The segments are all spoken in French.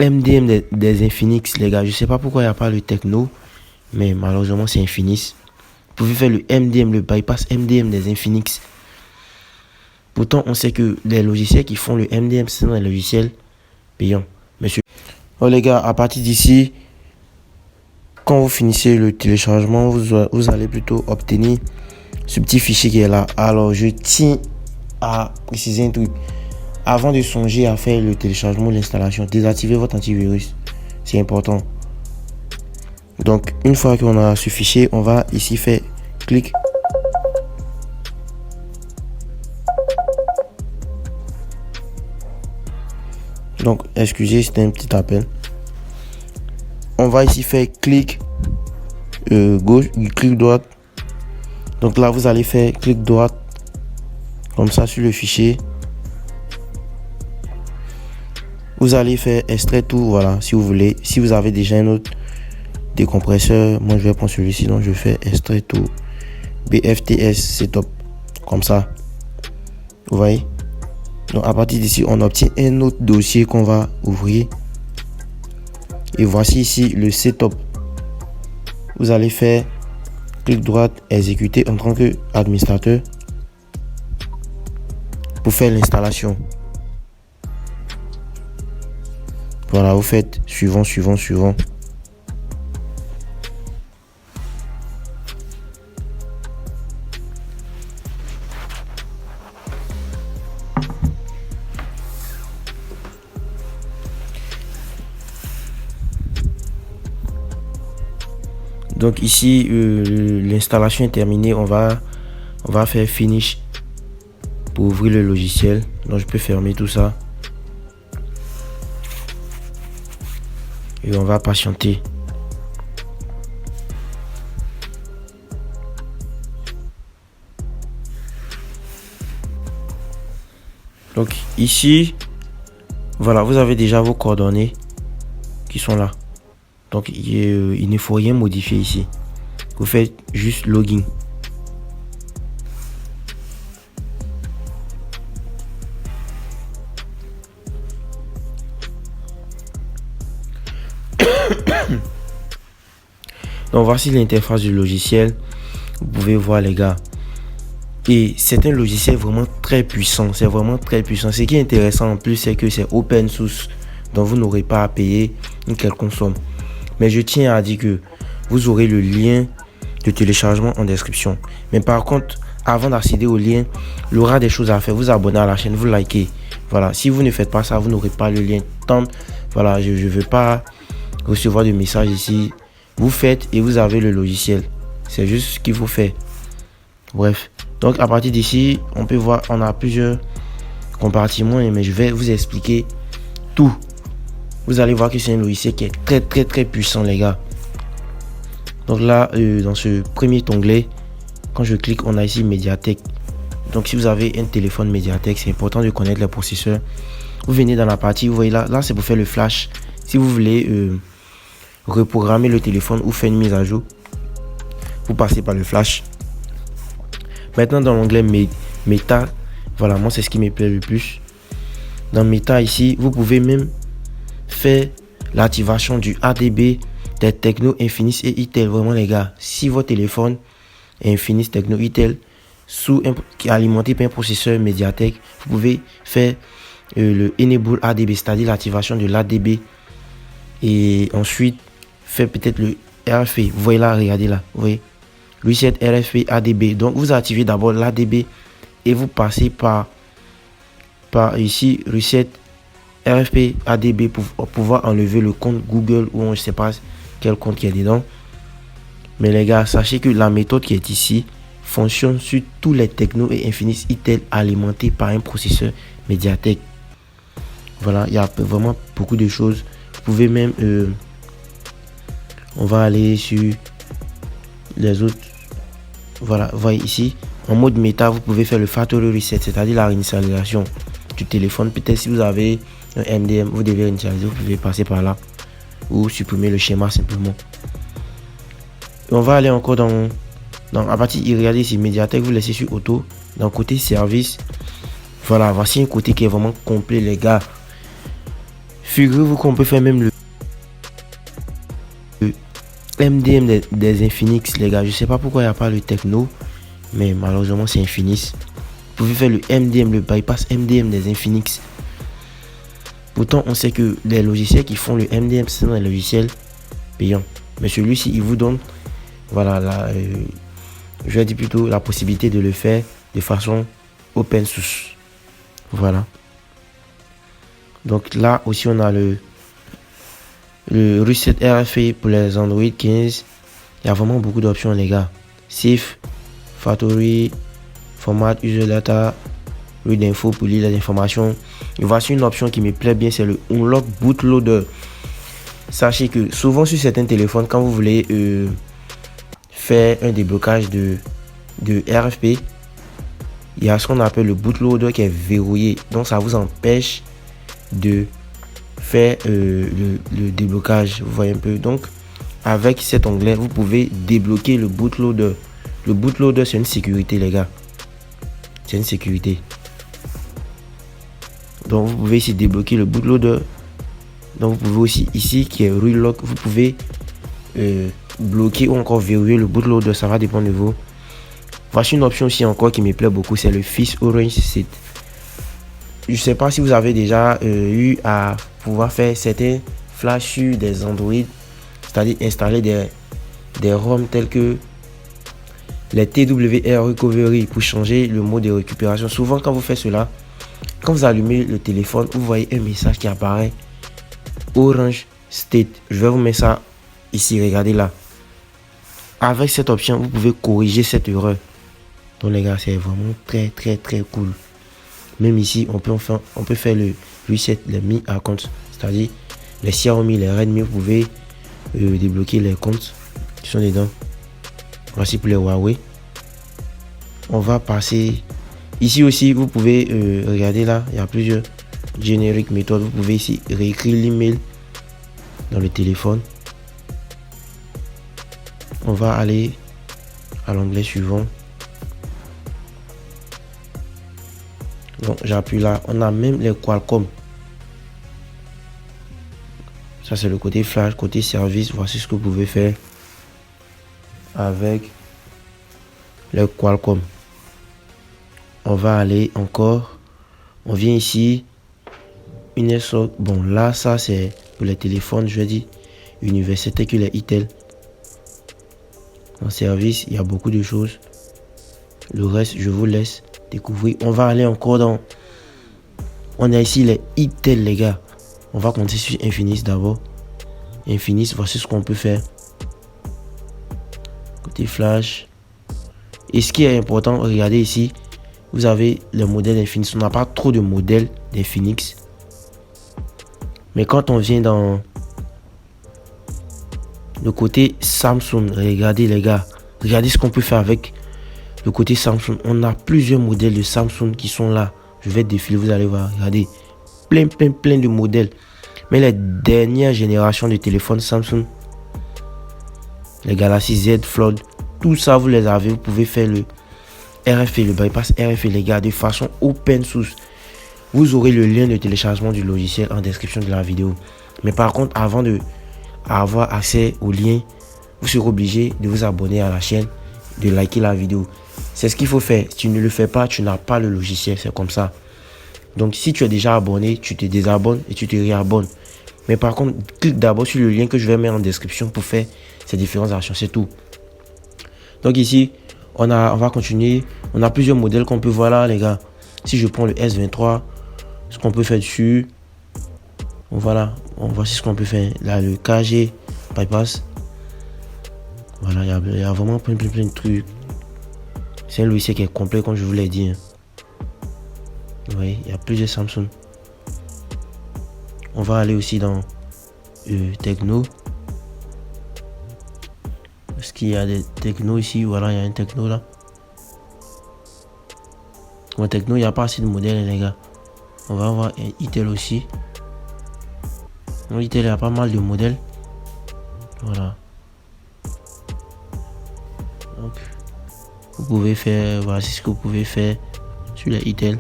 MDM des Infinix, les gars. Je sais pas pourquoi il n'y a pas le Techno, mais malheureusement, c'est Infinix. Vous pouvez faire le MDM, le bypass MDM des Infinix. Pourtant, on sait que les logiciels qui font le MDM, c'est dans les logiciels payants. Monsieur. Oh, les gars, à partir d'ici, quand vous finissez le téléchargement, vous allez plutôt obtenir ce petit fichier qui est là. Alors, je tiens à préciser un truc. Avant de songer à faire le téléchargement ou l'installation, désactivez votre antivirus. C'est important. Donc, une fois qu'on a ce fichier, on va ici faire clic. Donc, excusez, c'était un petit appel. On va ici faire clic gauche, clic droite. Donc là, vous allez faire clic droite comme ça sur le fichier. Vous allez faire extraire tout, voilà, si vous voulez. Si vous avez déjà un autre décompresseur, moi je vais prendre celui-ci, donc je fais extraire tout. BFTS, c'est top. Comme ça. Vous voyez? Donc à partir d'ici, on obtient un autre dossier qu'on va ouvrir. Et voici ici le setup. Vous allez faire clic droite, exécuter en tant qu'administrateur pour faire l'installation. Voilà, vous faites suivant. Donc ici, l'installation est terminée. On va faire finish pour ouvrir le logiciel. Donc je peux fermer tout ça. Et on va patienter. Donc ici, voilà, vous avez déjà vos coordonnées qui sont là. Donc il ne faut rien modifier ici. Vous faites juste login. Donc voici l'interface du logiciel. Vous pouvez voir les gars. Et c'est un logiciel vraiment très puissant. C'est vraiment très puissant. Ce qui est intéressant en plus, c'est que c'est open source. Donc vous n'aurez pas à payer une quelconque somme. Mais je tiens à dire que vous aurez le lien de téléchargement en description. Mais par contre, avant d'accéder au lien, il y aura des choses à faire. Vous abonner à la chaîne, vous likez. Voilà, si vous ne faites pas ça, vous n'aurez pas le lien. Tant, voilà, je ne veux pas recevoir de messages ici. Vous faites et vous avez le logiciel. C'est juste ce qu'il faut faire. Bref. Donc à partir d'ici, on peut voir, on a plusieurs compartiments, mais je vais vous expliquer tout. Vous allez voir que c'est un logiciel qui est très puissant, les gars. Donc là, dans ce premier onglet, quand je clique, on a ici Mediatek. Donc si vous avez un téléphone Mediatek, c'est important de connaître les processeurs. Vous venez dans la partie, vous voyez là c'est pour faire le flash. Si vous voulez reprogrammer le téléphone ou faire une mise à jour, vous passez par le flash. Maintenant dans l'onglet Meta, voilà, moi c'est ce qui me plaît le plus. Dans Meta ici, vous pouvez même faire l'activation du ADB des Tecno, Infinix et Itel. Vraiment les gars, si votre téléphone est Infinix, Tecno, Itel qui est alimenté par un processeur Mediatek, vous pouvez faire le Enable ADB, c'est-à-dire l'activation de l'ADB, et ensuite faire peut-être le RFP. Vous voyez là, regardez là, vous voyez Reset RFP ADB. Donc vous activez d'abord l'ADB et vous passez par ici Reset RFP ADB pour pouvoir enlever le compte Google ou je ne sais pas quel compte qui est dedans. Mais les gars, sachez que la méthode qui est ici fonctionne sur tous les Tecno et Infinix Itel alimentés par un processeur Mediatek. Voilà, il y a vraiment beaucoup de choses. Vous pouvez même on va aller sur les autres. Voilà, vous voyez ici en mode méta, vous pouvez faire le factory reset, c'est-à-dire la réinitialisation du téléphone. Peut-être si vous avez un MDM, vous devez réinitialiser, vous pouvez passer par là ou supprimer le schéma simplement. Et on va aller encore dans la partie, regardez ici Mediatek, vous laissez sur auto. Dans le côté service, voilà, voici un côté qui est vraiment complet les gars. Figurez-vous qu'on peut faire même le MDM des Infinix, les gars. Je sais pas pourquoi il n'y a pas le Tecno, mais malheureusement c'est Infinix. Vous pouvez faire le MDM, le bypass MDM des Infinix. Pourtant, on sait que les logiciels qui font le MDM, c'est des logiciels payants. Mais celui-ci, il vous donne, voilà, je vais dire plutôt la possibilité de le faire de façon open source. Voilà. Donc là aussi, on a le reset RFA pour les Android 15. Il y a vraiment beaucoup d'options, les gars. Safe, Factory, Format, User Data, Read Info pour lire les informations. Et voici une option qui me plaît bien, c'est le Unlock Bootloader. Sachez que souvent sur certains téléphones, quand vous voulez faire un déblocage de RFP, il y a ce qu'on appelle le bootloader qui est verrouillé. Donc ça vous empêche de faire le déblocage. Vous voyez un peu. Donc avec cet onglet, vous pouvez débloquer le bootloader. Le bootloader, c'est une sécurité, les gars. C'est une sécurité. Donc vous pouvez ici débloquer le bootloader. Donc vous pouvez aussi ici qui est relock, vous pouvez bloquer ou encore verrouiller le bootloader. Ça va dépendre de vous. Voici une option aussi encore qui me plaît beaucoup, c'est le Fix Orange Set. Je ne sais pas si vous avez déjà eu à pouvoir faire certains flash sur des Android, c'est-à-dire installer des ROM tels que les TWR Recovery pour changer le mode de récupération. Souvent quand vous faites cela, quand vous allumez le téléphone, vous voyez un message qui apparaît Orange State. Je vais vous mettre ça ici, regardez là. Avec cette option, vous pouvez corriger cette erreur. Donc les gars, c'est vraiment très cool. Même ici, on peut faire le reset, les Mi Account, c'est-à-dire les Xiaomi, les Redmi, vous pouvez débloquer les comptes qui sont dedans. Voici pour les Huawei. On va passer ici aussi. Vous pouvez regarder là, il y a plusieurs génériques méthodes. Vous pouvez ici réécrire l'email dans le téléphone. On va aller à l'onglet suivant. Donc j'appuie là. On a même les Qualcomm. Ça c'est le côté flash, côté service. Voici ce que vous pouvez faire avec les Qualcomm. On va aller encore. On vient ici. Une SOC. Bon là ça c'est pour les téléphones. Je vais dire université que les Itel. En service il y a beaucoup de choses. Le reste je vous laisse découvrir. On va aller encore dans. On a ici les Itel, les gars. On va compter sur Infinix d'abord. Infinix, voici ce qu'on peut faire. Côté flash. Et ce qui est important, regardez ici. Vous avez le modèle Infinix. On n'a pas trop de modèles d'Infinix. Mais quand on vient dans le côté Samsung, regardez les gars. Regardez ce qu'on peut faire avec le côté Samsung. On a plusieurs modèles de Samsung qui sont là. Je vais défiler, vous allez voir. Regardez. Plein de modèles. Mais les dernières générations de téléphones Samsung, les Galaxy Z Fold, tout ça vous les avez. Vous pouvez faire le RFA, le bypass RFA, les gars, de façon open source. Vous aurez le lien de téléchargement du logiciel en description de la vidéo. Mais par contre, avant de avoir accès au lien, vous serez obligé de vous abonner à la chaîne, de liker la vidéo. C'est ce qu'il faut faire. Si tu ne le fais pas, tu n'as pas le logiciel. C'est comme ça. Donc, si tu es déjà abonné, tu te désabonnes et tu te réabonnes. Mais par contre, clique d'abord sur le lien que je vais mettre en description pour faire ces différentes actions. C'est tout. Donc ici, on va continuer. On a plusieurs modèles qu'on peut voir là, les gars. Si je prends le S23, ce qu'on peut faire dessus. Voilà. Voici ce qu'on peut faire. Là, le KG bypass. Voilà, il y a vraiment plein de trucs. C'est un logiciel qui est complet, comme je vous l'ai dit. Vous voyez, il y a plusieurs Samsung. On va aller aussi dans Techno. Est-ce qu'il y a des Techno ici? Voilà, il y a un Techno là. Bon, Techno, il n'y a pas assez de modèles, les gars. On va voir Itel aussi. Bon, Itel, il y a pas mal de modèles. Voilà. Donc, vous pouvez faire, voici ce que vous pouvez faire sur les Itel.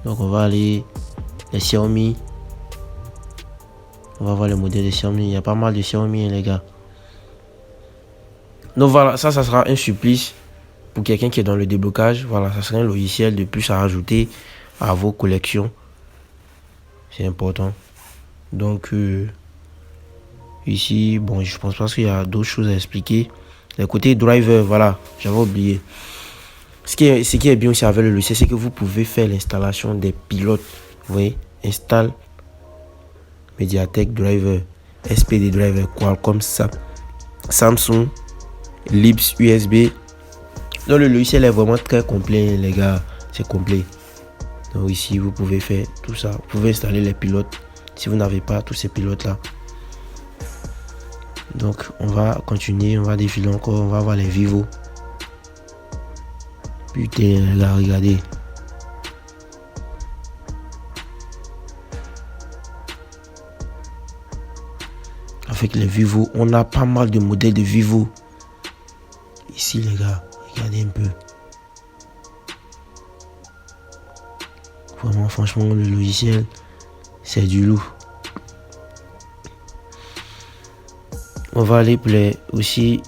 Donc on va aller les Xiaomi. On va voir les modèles de Xiaomi. Il y a pas mal de Xiaomi, les gars. Donc voilà, ça sera un supplice pour quelqu'un qui est dans le déblocage. Voilà, ça sera un logiciel de plus à rajouter à vos collections. C'est important. Donc, ici, bon, je pense pas qu'il y a d'autres choses à expliquer. Le côté driver, voilà, j'avais oublié. Ce qui est bien aussi avec le logiciel, c'est que vous pouvez faire l'installation des pilotes. Vous voyez, installe MediaTek driver, SPD driver, Qualcomm, Samsung, Lips USB. Donc le logiciel est vraiment très complet, les gars. C'est complet. Donc ici, vous pouvez faire tout ça. Vous pouvez installer les pilotes si vous n'avez pas tous ces pilotes-là. Donc on va continuer, on va défiler encore, on va voir les Vivo. Putain, là, regardez. Avec les Vivo, on a pas mal de modèles de Vivo. Ici, les gars, regardez un peu. Vraiment, franchement, le logiciel, c'est du lourd. On va aller pour les aussi.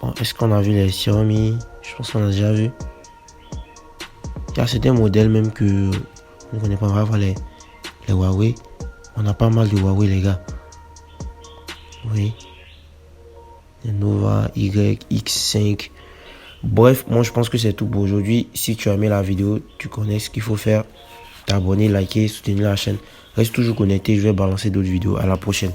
Bon, est-ce qu'on a vu les Xiaomi? Je pense qu'on a déjà vu. Il y a certains modèles même que on ne connaît pas. On va voir les Huawei. On a pas mal de Huawei, les gars. Oui. Les Nova Y, X5. Bref, moi je pense que c'est tout pour aujourd'hui. Si tu as aimé la vidéo, tu connais ce qu'il faut faire. T'abonner, liker, soutenir la chaîne. Reste toujours connecté, je vais balancer d'autres vidéos. À la prochaine.